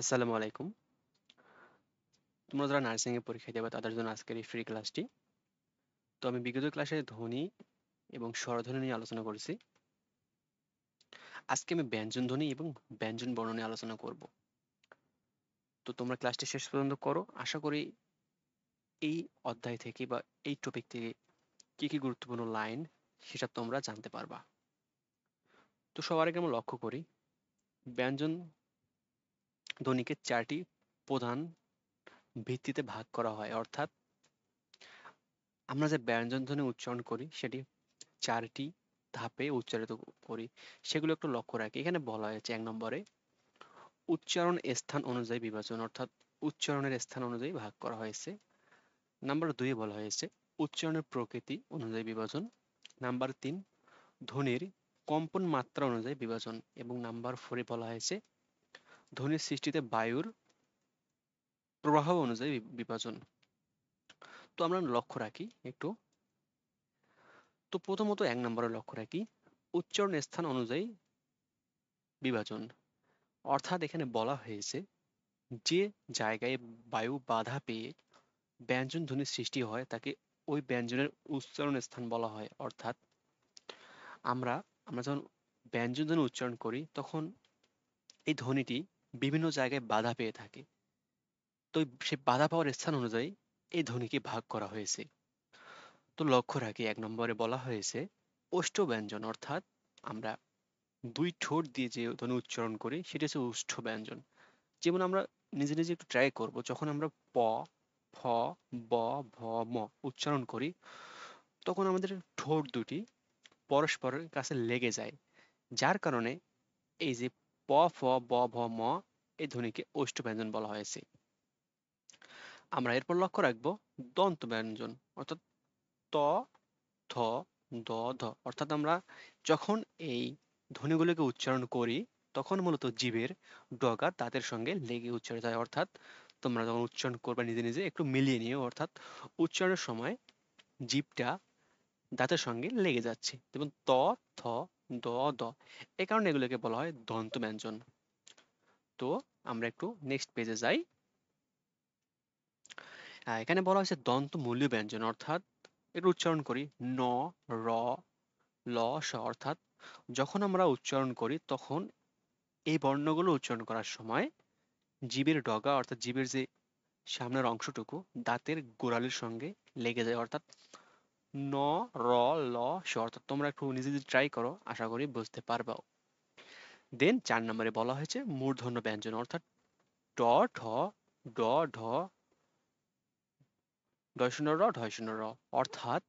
আসসালামু আলাইকুম। তোমরা যারা নার্সিং এ পরীক্ষা দেবে তাদের জন্য আজকের এই ফ্রি ক্লাসটি। তো আমি বিগত ক্লাসে ধ্বনি এবং স্বরধ্বনি নিয়ে আলোচনা করেছি। আজকে আমি ব্যঞ্জন ধ্বনি এবং ব্যঞ্জন বর্ণ নিয়ে আলোচনা করব। তো তোমরা ক্লাসটি শেষ পর্যন্ত করো। আশা করি এই অধ্যায় থেকে বা এই টপিক থেকে কি কি গুরুত্বপূর্ণ লাইন সেটা তোমরা জানতে পারবা। তো সবার আগে আমরা লক্ষ্য করি ব্যঞ্জন ধ্বনিকে চারটি প্রধান ভিত্তিতে ভাগ করা হয়, অর্থাৎ আমরা যে ব্যঞ্জন ধ্বনি উচ্চারণ করি সেটি চারটি ধাপে উচ্চারিত করি, সেগুলো একটু লক্ষ্য রাখি। এখানে বলা হয়েছে ১ নম্বরে উচ্চারণ স্থান অনুযায়ী বিভাজন, অর্থাৎ উচ্চারণের স্থান অনুযায়ী ভাগ করা হয়েছে। নাম্বার ২ এ বলা হয়েছে উচ্চারণের প্রকৃতি অনুযায়ী বিভাজন। নাম্বার ৩ ধ্বনির কম্পন মাত্রা অনুযায়ী বিভাজন এবং নাম্বার ৪ এ বলা হয়েছে ধ্বনির সৃষ্টিতে বায়ুর প্রবাহ অনুযায়ী বিভাজন। তো আমরা লক্ষ্য রাখি একটু। তো প্রথমত ১ নম্বরে লক্ষ্য রাখি উচ্চারণ স্থান অনুযায়ী বিভাজন, অর্থাৎ এখানে বলা হয়েছে যে জায়গায় বায়ু বাধা পেয়ে ব্যঞ্জন ধ্বনির সৃষ্টি হয় তাকে ওই ব্যঞ্জনের উচ্চারণ স্থান বলা হয়। অর্থাৎ আমরা আমরা যখন ব্যঞ্জন ধ্বনি উচ্চারণ করি তখন এই ধ্বনিটি বিভিন্ন জায়গায় বাধা পেয়ে থাকে। তো সেই বাধা পাওয়ার স্থান অনুযায়ী এই ধ্বনিকে ভাগ করা হয়েছে। তো লক্ষ্য রাখি ১ নম্বরে বলা হয়েছে ওষ্ঠ ব্যঞ্জন, অর্থাৎ আমরা দুই ঠোঁট দিয়ে যে ধ্বনি উচ্চারণ করি সেটা হচ্ছে ওষ্ঠ ব্যঞ্জন। যেমন আমরা নিজে নিজে একটু ট্রাই করব, যখন আমরা প, ফ, ব, ভ, ম উচ্চারণ করি তখন আমাদের ঠোঁট দুটি পরস্পরের কাছে লেগে যায়, যার কারণে এই যে প, ফ, ব, ভ, ম এই ধ্বনিকে ওষ্ঠ ব্যঞ্জন বলা হয়েছে। আমরা এরপর লক্ষ্য রাখবো দন্ত ব্যঞ্জন, অর্থাৎ ত, থ, দ, ধ, অর্থাৎ আমরা যখন এই ধ্বনিগুলোকে উচ্চারণ করি তখন মূলত জিভের ডগা দাঁতের সঙ্গে লেগে উচ্চারিত হয়। অর্থাৎ তোমরা যখন উচ্চারণ করবে নিজে নিজে একটু মিলিয়ে নিও, অর্থাৎ উচ্চারণের সময় জিভটা দাঁতের সঙ্গে লেগে যাচ্ছে, যেমন ত, থ, দ, দ। এই কারণে এগুলোকে বলা হয় দন্ত ব্যঞ্জন। তো আমরা একটু নেক্সট পেজে যাই। এখানে বলা হয়েছে দন্ত মূলীয় ব্যঞ্জন, অর্থাৎ একটু উচ্চারণ করি ন, র, ল, স, অর্থাৎ যখন আমরা উচ্চারণ করি তখন এই বর্ণগুলো উচ্চারণ করার সময় জিভের ডগা, অর্থাৎ জিভের যে সামনের অংশটুকু দাঁতের গোড়ালির সঙ্গে লেগে যায়, অর্থাৎ ন, র, ল, স, অর্থাৎ তোমরা একটু নিজে যদি ট্রাই করো আশা করি বুঝতে পারবা। দেন ৪ নম্বরে বলা হয়েছে মূর্ধন্য ব্যঞ্জন, অর্থাৎ ড, ঢ, ড, ঢ, ডয় শূন্য র, ঢয় শূন্য র, অর্থাৎ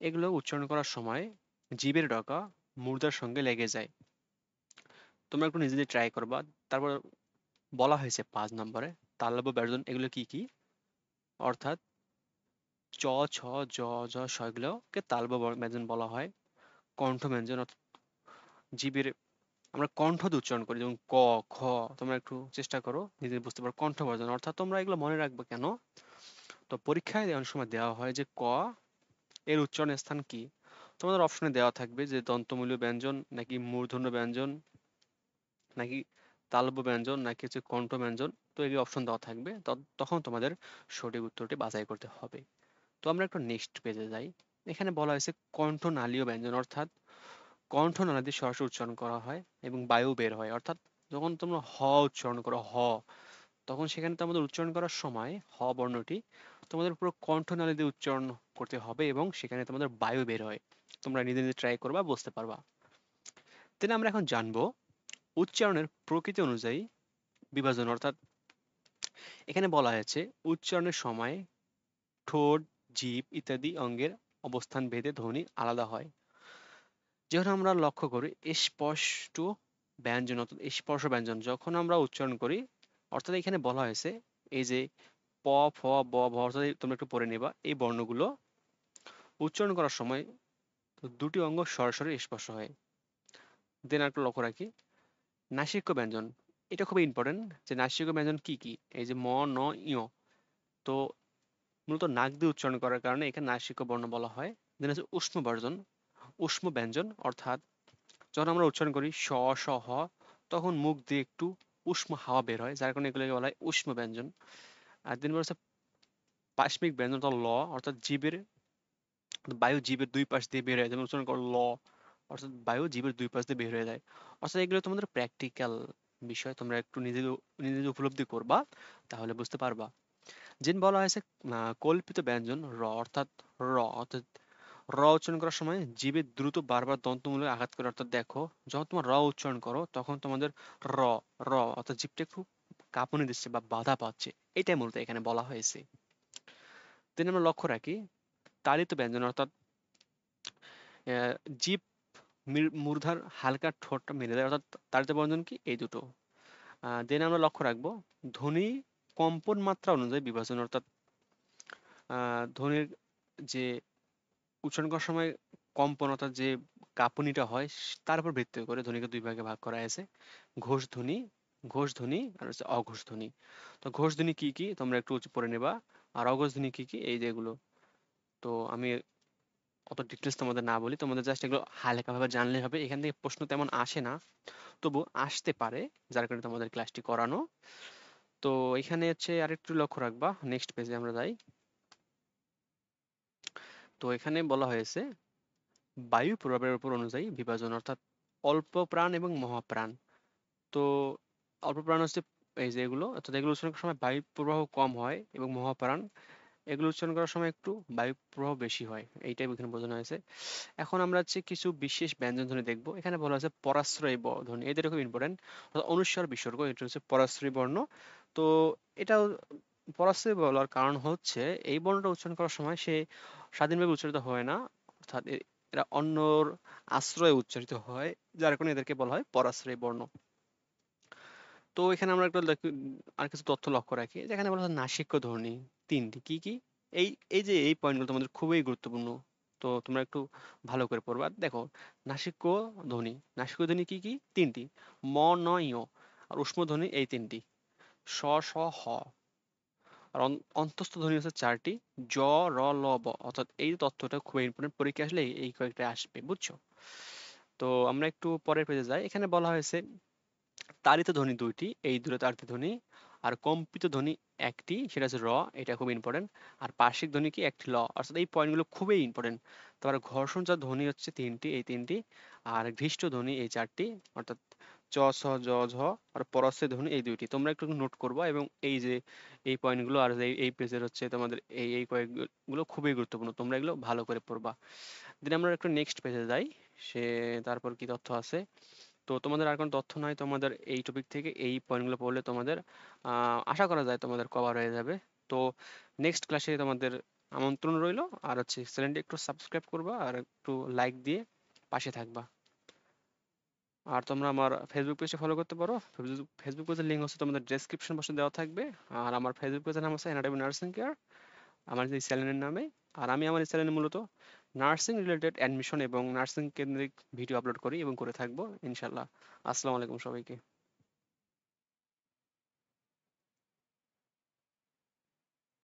এগুলো উচ্চারণ করার সময় জিভের ডগা মূর্ধার সঙ্গে লেগে যায়। তোমরা একটু নিজে ট্রাই করবা। তারপর বলা হয়েছে ৫ নম্বরে তালব্য ব্যঞ্জন, এগুলো কি কি? অর্থাৎ চ, ছ, জ, ঝ, স এগুলোকে তালব্য ব্যঞ্জন বলা হয়। কণ্ঠ ব্যঞ্জন, অর্থাৎ জিভের আমরা কণ্ঠ দিয়ে উচ্চারণ করি, যেমন ক, খ। তোমরা একটু চেষ্টা করো নিজে বুঝতে পারো কণ্ঠ ব্যঞ্জন, অর্থাৎ তোমরা এগুলো মনে রাখবে কেন? তো পরীক্ষায় অনেক সময় দেওয়া হয় যে ক এর উচ্চারণ স্থান কি? তোমাদের অপশনে দেওয়া থাকবে যে দন্তমূলীয় ব্যঞ্জন নাকি মূর্ধন্য ব্যঞ্জন নাকি তালব্য ব্যঞ্জন নাকি হচ্ছে কণ্ঠ ব্যঞ্জন। তো এই অপশন দেওয়া থাকবে, তখন তোমাদের সঠিক উত্তরটি বাছাই করতে হবে। তো আমরা একটু নেক্সট পেজে যাই। এখানে বলা হয়েছে কণ্ঠনালীয় ব্যঞ্জন, অর্থাৎ কণ্ঠনালী দিয়ে সরাসরি উচ্চারণ করা হয় এবং বায়ু বের হয়। অর্থাৎ যখন তোমরা হ উচ্চারণ করো হ, তখন সেখানে তোমাদের উচ্চারণ করার সময় হ বর্ণটি তোমাদের পুরো কণ্ঠনালী দিয়ে উচ্চারণ করতে হবে এবং সেখানে তোমাদের বায়ু বের হয়। তোমরা নিজে নিজে ট্রাই করবা, বুঝতে পারবা। দেন আমরা এখন জানবো উচ্চারণের প্রকৃতি অনুযায়ী বিভাজন, অর্থাৎ এখানে বলা হয়েছে উচ্চারণের সময় ঠোঁট, জিভ ইত্যাদি অঙ্গের অবস্থান ভেদে ধ্বনি আলাদা হয়। যেমন আমরা লক্ষ্য করি স্পষ্ট ব্যঞ্জন, অর্থাৎ স্পর্শ ব্যঞ্জন যখন আমরা উচ্চারণ করি, অর্থাৎ এখানে বলা হয়েছে এই যে প, ফ, ব, ভ, অর্থাৎ তোমরা একটু পড়ে নেবা এই বর্ণগুলো উচ্চারণ করার সময় দুটি অঙ্গ সরাসরি স্পর্শ হয়। দেন একটু লক্ষ্য রাখি নাসিক্য ব্যঞ্জন, এটা খুবই ইম্পর্টেন্ট যে নাসিক্য ব্যঞ্জন কি কি? এই যে ম, ন, ঞ। তো মূলত নাক দিয়ে উচ্চারণ করার কারণে এখানে নাসিক্য বর্ণ বলা হয়। দেন আছে উষ্ম বর্জন, ব্যঞ্জন, অর্থাৎ যখন আমরা উচ্চারণ করি স, স, হ তখন মুখ দিয়ে একটু উষ্ম হাওয়া বের হয়, যার কারণে এগুলোকে বলা হয় উষ্ম ব্যঞ্জন। আর 3 নম্বর হচ্ছে পাশমিক ব্যঞ্জন, অর্থাৎ ল, অর্থাৎ বায়ু জীবের দুই পাশ দিয়ে বের হয়ে যায়, যেমন উচ্চারণ করো ল, অর্থাৎ বায়ু জীবের দুই পাশ দিয়ে বের হয়ে যায়। অর্থাৎ এগুলো তোমাদের প্র্যাকটিক্যাল বিষয়, তোমরা একটু নিজে উপলব্ধি করবা, তাহলে বুঝতে পারবা। যেন বলা হয়েছে কল্পিত ব্যঞ্জন অর্থাৎ র উচ্চারণ করার সময় জীবে দ্রুত বারবার দন্তমূলে আঘাত করে। অর্থাৎ দেখো, যখন তোমার র উচ্চারণ করো তখন তোমাদের র র অর্থাৎ জীবটা একটু কাঁপুনি দিচ্ছে বা বাধা পাচ্ছে, এটাই মূলত এখানে বলা হয়েছে। তিনি আমরা লক্ষ্য রাখি তাড়িত ব্যঞ্জন, অর্থাৎ জীব মূর্ধার হালকা ঠোঁটটা মেলে দেয়, অর্থাৎ তাড়িত ব্যঞ্জন কি এই দুটো। দেন আমরা লক্ষ্য রাখবো ধ্বনি কম্পন মাত্রা অনুযায়ী বিভাজন, অর্থাৎ ধ্বনির যে উচ্চারণ করার সময় কম্পন অর্থাৎ যে কাঁপুনিটা হয় তার উপর ভিত্তি করে ধ্বনিকে দুই ভাগে ভাগ করা হয়েছে, ঘোষ ধ্বনি ঘোষ ধ্বনি আর হচ্ছে অঘোষ ধ্বনি। তো ঘোষ ধ্বনি কি কি তোমরা একটু পড়ে নেবা, আর অঘোষ ধ্বনি কি কি এই যেগুলো। তো আমি অত ডিটেলস তোমাদের না বলি, তোমাদের জাস্ট এগুলো হালকাভাবে জানলে হবে, এখান থেকে প্রশ্ন তেমন আসে না, তবু আসতে পারে, যার কারণে তোমাদের ক্লাসটি করানো। তো এখানে হচ্ছে আরেকটু লক্ষ্য রাখবা, নেক্সট পেজে আমরা যাই। তো এখানে বলা হয়েছে বায়ু প্রভাবের উপর অনুযায়ী বিভাজন, অর্থাৎ অল্প প্রাণ এবং মহাপ্রাণ। তো অল্প প্রাণ হচ্ছে এই যে এগুলো, অর্থাৎ এগুলো উচ্চারণ করার সময় বায়ু প্রবাহ কম হয়, এবং মহাপ্রাণ এগুলো উচ্চারণ করার সময় একটু বায়ু প্রবাহ বেশি হয়, এইটাই এখানে বোঝানো হয়েছে। এখন আমরা হচ্ছে কিছু বিশেষ ব্যঞ্জন ধ্বনি দেখবো। এখানে বলা হয়েছে পরাশ্রয়ী ধ্বনি, এদের খুব ইম্পর্টেন্ট, অনুস্বার বিসর্গ, এটা হচ্ছে পরাশ্রয়ী বর্ণ। তো এটাও পরাশ্রয়ী বলার কারণ হচ্ছে এই বর্ণটা উচ্চারণ করার সময় সে স্বাধীনভাবে উচ্চারিত হয় না, অর্থাৎ এরা অন্যর আশ্রয়ে উচ্চারিত হয়, যার কারণে এদেরকে বলা হয় পরাশ্রয়ী বর্ণ। তো এখানে আমরা একটু আর কিছু তথ্য লক্ষ্য রাখি, যেখানে বলা হয় নাসিক্য ধ্বনি তিনটি কি কি। এই এই যে এই পয়েন্টগুলো তোমাদের খুবই গুরুত্বপূর্ণ, তো তোমরা একটু ভালো করে পড়বা। দেখো, নাসিক্য নাসিক্য ধ্বনি কি কি তিনটি, ম ন ঞ, আর উষ্ম ধ্বনি এই তিনটি, স স হ। আর অন্তস্থ ধ্বনি হচ্ছে চারটি, জ র ল ব, অর্থাৎ এই তথ্যটা খুবই ইম্পর্টেন্ট, পরীক্ষা আসলে এই কয়েকটা আসবে, বুঝছো? তো আমরা একটু পরের পেজে যাই। এখানে বলা হয়েছে তাড়িত ধ্বনি দুইটি, এই দুটো তাড়িত ধ্বনি, আর কম্পিত ধ্বনি একটি, সেটা হচ্ছে র, এটা খুব ইম্পর্টেন্ট। আর পার্শ্বিক ধ্বনি কি একটি ল, অর্থাৎ এই পয়েন্টগুলো খুবই ইম্পর্টেন্ট। তারপরে ঘর্ষণ যা ধ্বনি হচ্ছে তিনটি, এই তিনটি, আর ঘৃষ্ট ধ্বনি এই চারটি, অর্থাৎ চ ছ জ ঝ, আর পরশ্রয় ধ্বনি এই দুইটি। তোমরা একটু নোট করবা, এবং এই যে এই পয়েন্টগুলো আর এই পেজের হচ্ছে তোমাদের এই কয়েকগুলো খুবই গুরুত্বপূর্ণ, তোমরা এগুলো ভালো করে পড়বা। দিন আমরা একটু নেক্সট পেজে যাই, সে তারপর কি তথ্য আছে। তো তোমাদের আর কোনো তথ্য নাই, তোমাদের এই টপিক থেকে এই পয়েন্টগুলো পড়লে তোমাদের আশা করা যায় তোমাদের কভার হয়ে যাবে। তো নেক্সট ক্লাসে তোমাদের আমন্ত্রণ রইলো, আর হচ্ছে চ্যানেলটি একটু সাবস্ক্রাইব করবা আর একটু লাইক দিয়ে পাশে থাকবা। আর তোমরা আমার ফেসবুক পেজে ফলো করতে পারো, ফেসবুক পেজের লিঙ্ক হচ্ছে তোমাদের ডেসক্রিপশন বক্সে দেওয়া থাকবে। আর আমার ফেসবুক পেজের নাম হচ্ছে এনাডাবি নার্সিং কেয়ার, আমার যে চ্যানেলের নামে। আর আমি আমার চ্যানেলে মূলত নার্সিং রিলেটেড অ্যাডমিশন এবং নার্সিং কেন্দ্রিক ভিডিও আপলোড করি এবং করে থাকবো ইনশাল্লাহ। আসসালামু আলাইকুম সবাইকে।